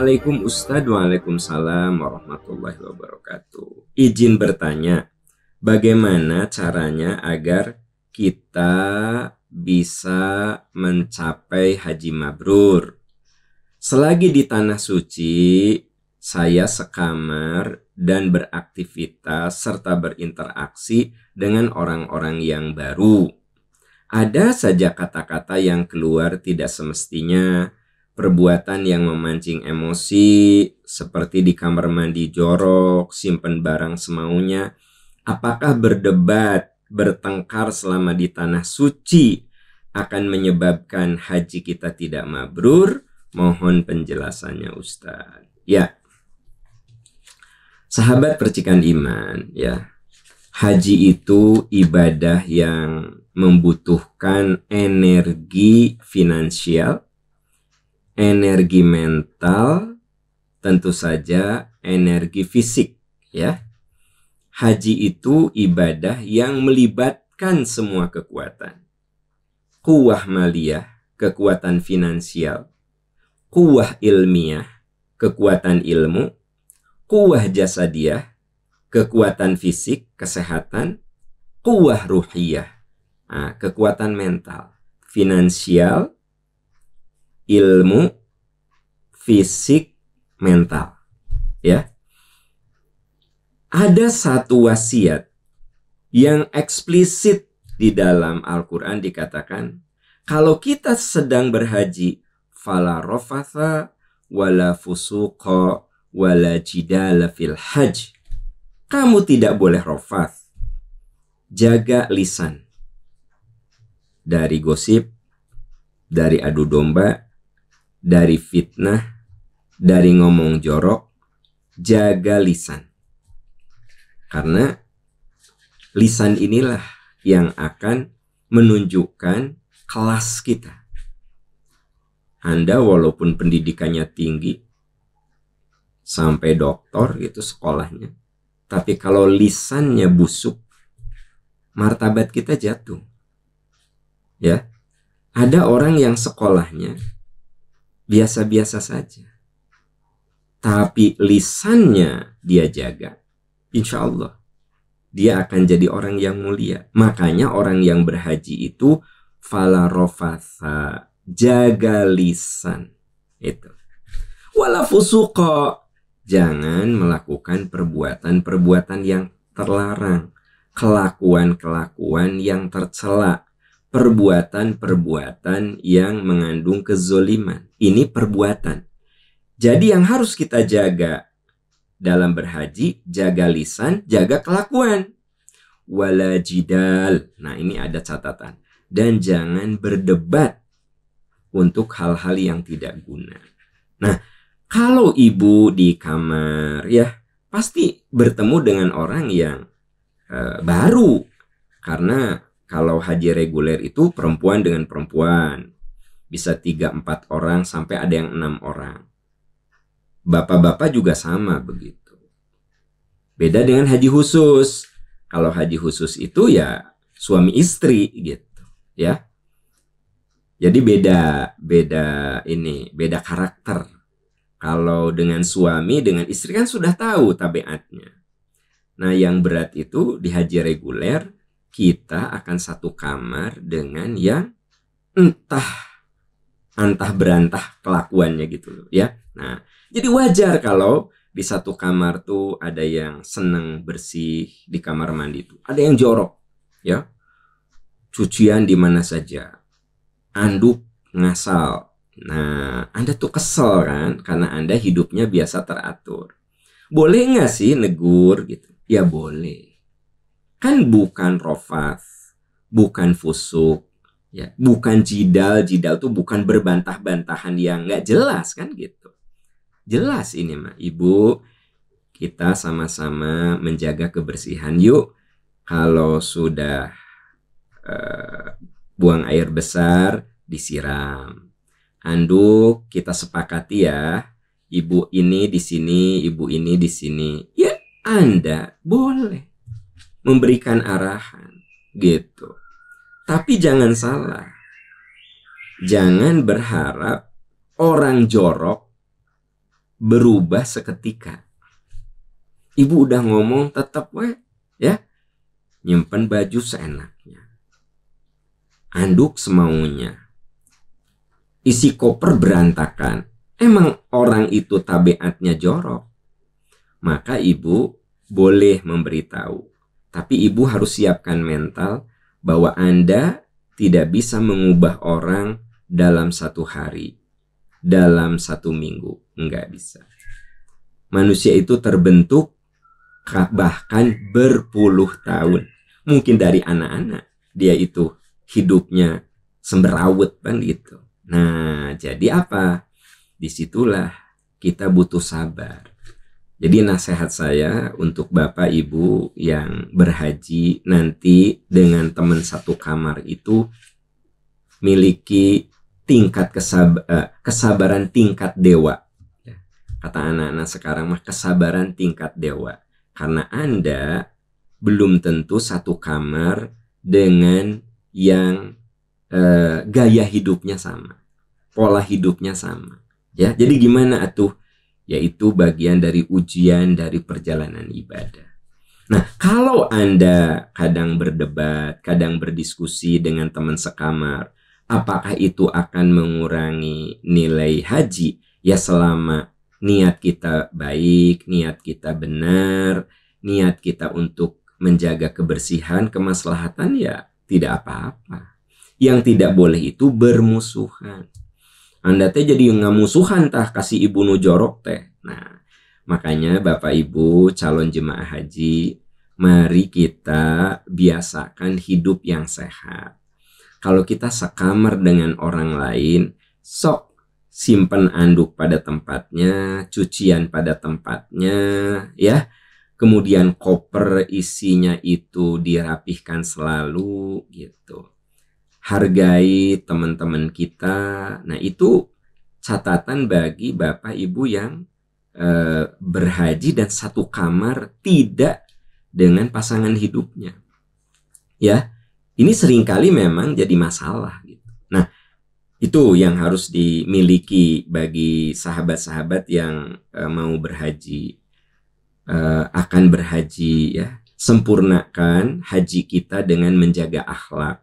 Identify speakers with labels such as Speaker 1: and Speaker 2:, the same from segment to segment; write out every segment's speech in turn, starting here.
Speaker 1: Assalamualaikum Ustadz. Waalaikumsalam warahmatullahi wabarakatuh. Izin bertanya, bagaimana caranya agar kita bisa mencapai haji mabrur? Selagi di tanah suci, saya sekamar dan beraktivitas serta berinteraksi dengan orang-orang yang baru. Ada saja kata-kata yang keluar tidak semestinya, perbuatan yang memancing emosi, seperti di kamar mandi jorok, simpen barang semaunya. Apakah berdebat, bertengkar selama di tanah suci akan menyebabkan haji kita tidak mabrur? Mohon penjelasannya Ustaz. Ya, sahabat percikan iman, ya. Haji itu ibadah yang membutuhkan energi finansial, energi mental, tentu saja energi fisik, ya. Haji itu ibadah yang melibatkan semua kekuatan. Quwwah maliyah, kekuatan finansial. Quwwah ilmiah, kekuatan ilmu. Quwwah jasadiyah, kekuatan fisik, kesehatan. Quwwah ruhiyah, kekuatan mental, finansial, ilmu, fisik, mental. Ya. Ada satu wasiat yang eksplisit di dalam Al-Quran dikatakan, kalau kita sedang berhaji, fala rofatha wala fusuqa wala jidala fil hajj. Kamu tidak boleh rofath. Jaga lisan dari gosip, dari adu domba, dari fitnah, dari ngomong jorok. Jaga lisan. Karena lisan inilah yang akan menunjukkan kelas kita. Anda walaupun pendidikannya tinggi, sampai doktor gitu sekolahnya, tapi kalau lisannya busuk, martabat kita jatuh. Ya, ada orang yang sekolahnya biasa-biasa saja, tapi lisannya dia jaga, insya Allah dia akan jadi orang yang mulia. Makanya orang yang berhaji itu fala rofatha, jaga lisan itu. Wala fusuqa, jangan melakukan perbuatan-perbuatan yang terlarang, kelakuan-kelakuan yang tercela, perbuatan-perbuatan yang mengandung kezoliman. Ini perbuatan. Jadi yang harus kita jaga dalam berhaji, jaga lisan, jaga kelakuan. Wala jidal. Nah, ini ada catatan. Dan jangan berdebat untuk hal-hal yang tidak guna. Nah, kalau ibu di kamar, ya pasti bertemu dengan orang yang baru. Karena kalau haji reguler itu perempuan dengan perempuan. Bisa 3-4 orang sampai ada yang 6 orang. Bapak-bapak juga sama begitu. Beda dengan haji khusus. Kalau haji khusus itu ya suami istri gitu, ya. Jadi beda karakter. Kalau dengan suami, dengan istri kan sudah tahu tabiatnya. Nah, yang berat itu di haji reguler, kita akan satu kamar dengan yang antah berantah kelakuannya gitu loh, ya. Nah, jadi wajar kalau di satu kamar tuh ada yang seneng bersih di kamar mandi tuh, ada yang jorok, ya. Cucian di mana saja, anduk ngasal. Nah, Anda tuh kesel kan, karena Anda hidupnya biasa teratur. Boleh nggak sih negur gitu? Ya boleh. Kan bukan rofath, bukan fusuk, ya, bukan jidal. Jidal tuh bukan berbantah-bantahan yang nggak jelas kan gitu. Jelas ini mah, ibu, kita sama-sama menjaga kebersihan yuk. Kalau sudah buang air besar, disiram. Anduk kita sepakati ya, ibu ini di sini, ibu ini di sini. Ya, Anda boleh memberikan arahan gitu. Tapi jangan salah. Jangan berharap orang jorok berubah seketika. Ibu udah ngomong tetap ya, nyimpen baju seenaknya, anduk semaunya, isi koper berantakan. Emang orang itu tabiatnya jorok. Maka ibu boleh memberitahu, tapi ibu harus siapkan mental bahwa Anda tidak bisa mengubah orang dalam 1 hari, dalam 1 minggu. Enggak bisa. Manusia itu terbentuk bahkan berpuluh tahun. Mungkin dari anak-anak dia itu hidupnya semberawut kan gitu. Nah, jadi apa? Disitulah kita butuh sabar. Jadi nasihat saya untuk Bapak Ibu yang berhaji nanti dengan teman satu kamar itu miliki tingkat kesabaran tingkat dewa. Kata anak-anak sekarang mah kesabaran tingkat dewa. Karena Anda belum tentu satu kamar dengan yang gaya hidupnya sama, pola hidupnya sama. Ya, jadi gimana atuh? Yaitu bagian dari ujian dari perjalanan ibadah. Nah, kalau Anda kadang berdebat, kadang berdiskusi dengan teman sekamar, apakah itu akan mengurangi nilai haji? Ya, selama niat kita baik, niat kita benar, niat kita untuk menjaga kebersihan, kemaslahatan, ya tidak apa-apa. Yang tidak boleh itu bermusuhan. Anda teh jadi ngamusuhan tah kasih ibu nu jorok teh. Nah, makanya Bapak Ibu calon jemaah haji, mari kita biasakan hidup yang sehat. Kalau kita sekamar dengan orang lain, sok simpen anduk pada tempatnya, cucian pada tempatnya, ya. Kemudian koper isinya itu dirapihkan selalu gitu. Hargai teman-teman kita. Nah, itu catatan bagi Bapak Ibu yang berhaji dan satu kamar tidak dengan pasangan hidupnya. Ya, ini seringkali memang jadi masalah gitu. Nah, itu yang harus dimiliki bagi sahabat-sahabat yang mau berhaji, akan berhaji ya. Sempurnakan haji kita dengan menjaga akhlak,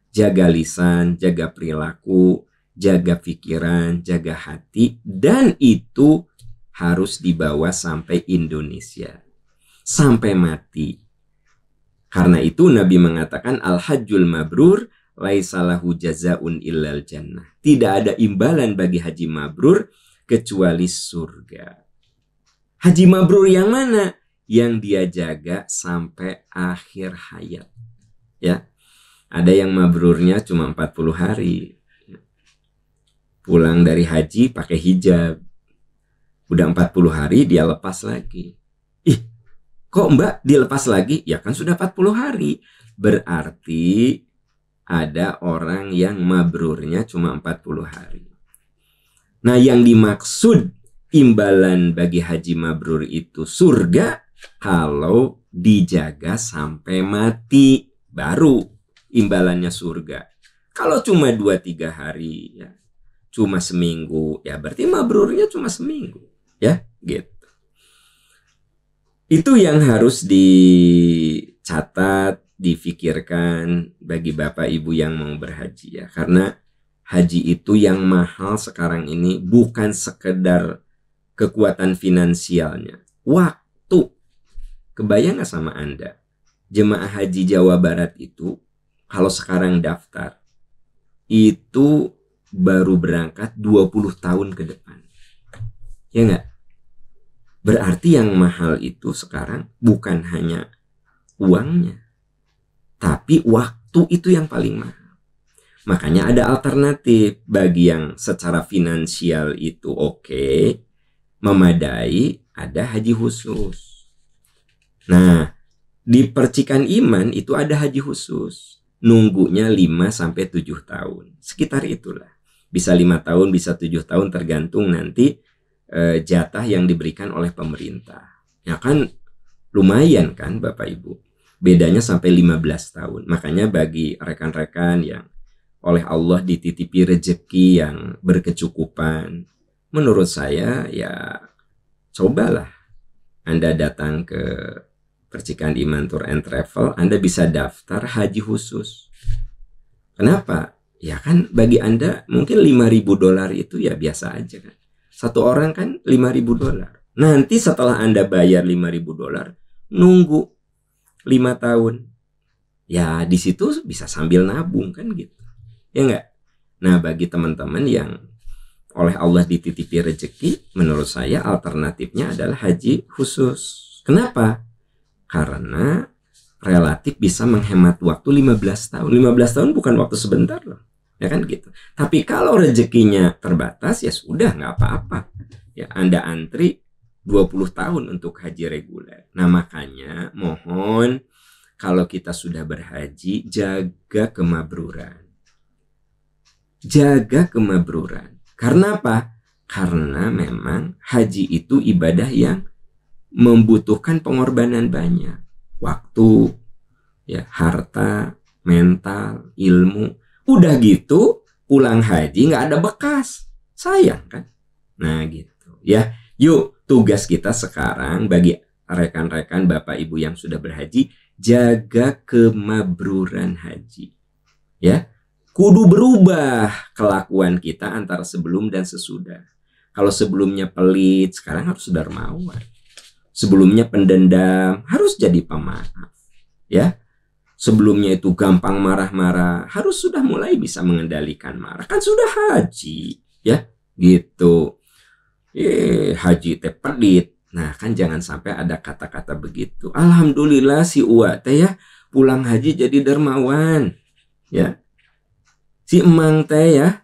Speaker 1: jaga lisan, jaga perilaku, jaga pikiran, jaga hati, dan itu harus dibawa sampai Indonesia, sampai mati. Karena itu Nabi mengatakan al-hajjul mabrur laisalahu jazaun illal jannah. Tidak ada imbalan bagi haji mabrur kecuali surga. Haji mabrur yang mana? Yang dia jaga sampai akhir hayat. Ya. Ada yang mabrurnya cuma 40 hari. Pulang dari haji pakai hijab. Udah 40 hari dia lepas lagi. Ih, kok Mbak dilepas lagi? Ya kan sudah 40 hari. Berarti ada orang yang mabrurnya cuma 40 hari. Nah, yang dimaksud imbalan bagi haji mabrur itu surga kalau dijaga sampai mati, baru imbalannya surga. Kalau cuma 2-3 hari, ya, cuma seminggu, ya berarti mabrurnya cuma seminggu, ya gitu. Itu yang harus dicatat, difikirkan bagi Bapak Ibu yang mau berhaji ya. Karena haji itu yang mahal sekarang ini bukan sekedar kekuatan finansialnya, waktu. Kebayang gak sama Anda? Jemaah haji Jawa Barat itu kalau sekarang daftar itu baru berangkat 20 tahun ke depan. Ya enggak? Berarti yang mahal itu sekarang bukan hanya uangnya, tapi waktu itu yang paling mahal. Makanya ada alternatif bagi yang secara finansial itu oke, memadai, ada haji khusus. Nah, di percikan iman itu ada haji khusus. Nunggunya 5-7 tahun. Sekitar itulah. Bisa 5 tahun, bisa 7 tahun tergantung nanti jatah yang diberikan oleh pemerintah. Ya kan lumayan kan Bapak Ibu. Bedanya sampai 15 tahun. Makanya bagi rekan-rekan yang oleh Allah dititipi rezeki yang berkecukupan, menurut saya ya cobalah Anda datang ke Percikan Iman Tour and Travel, Anda bisa daftar haji khusus. Kenapa? Ya kan bagi Anda mungkin $5.000 itu ya biasa aja kan. Satu orang kan $5.000. Nanti setelah Anda bayar $5.000, nunggu 5 tahun. Ya di situ bisa sambil nabung kan gitu. Ya enggak? Nah bagi teman-teman yang oleh Allah dititipi rezeki, menurut saya alternatifnya adalah haji khusus. Kenapa? Karena relatif bisa menghemat waktu 15 tahun. 15 tahun bukan waktu sebentar loh. Ya kan gitu. Tapi kalau rezekinya terbatas ya sudah nggak apa-apa. Ya Anda antri 20 tahun untuk haji reguler. Nah makanya mohon kalau kita sudah berhaji, jaga kemabruran. Jaga kemabruran. Karena apa? Karena memang haji itu ibadah yang membutuhkan pengorbanan banyak. Waktu, ya, harta, mental, ilmu. Udah gitu, pulang haji nggak ada bekas. Sayang kan? Nah gitu. Ya, yuk tugas kita sekarang bagi rekan-rekan Bapak Ibu yang sudah berhaji, jaga kemabruran haji. Ya, kudu berubah kelakuan kita antara sebelum dan sesudah. Kalau sebelumnya pelit, sekarang harus dermawan. Sebelumnya pendendam, harus jadi pemaaf. Ya, sebelumnya itu gampang marah-marah, harus sudah mulai bisa mengendalikan marah. Kan sudah haji, ya, gitu. Haji teh pelit. Nah, kan jangan sampai ada kata-kata begitu. Alhamdulillah si Uwa teh ya pulang haji jadi dermawan. Ya. Si Emang teh ya,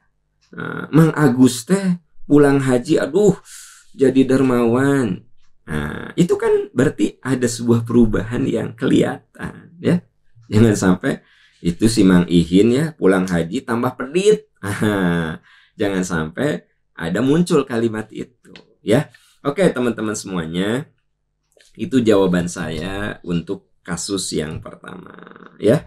Speaker 1: Mang Agus teh pulang haji aduh jadi dermawan. Nah, itu kan berarti ada sebuah perubahan yang kelihatan, ya. Jangan sampai itu si Mang Ihin ya pulang haji tambah pelit. Jangan sampai ada muncul kalimat itu, ya. Oke, teman-teman semuanya, itu jawaban saya untuk kasus yang pertama, ya.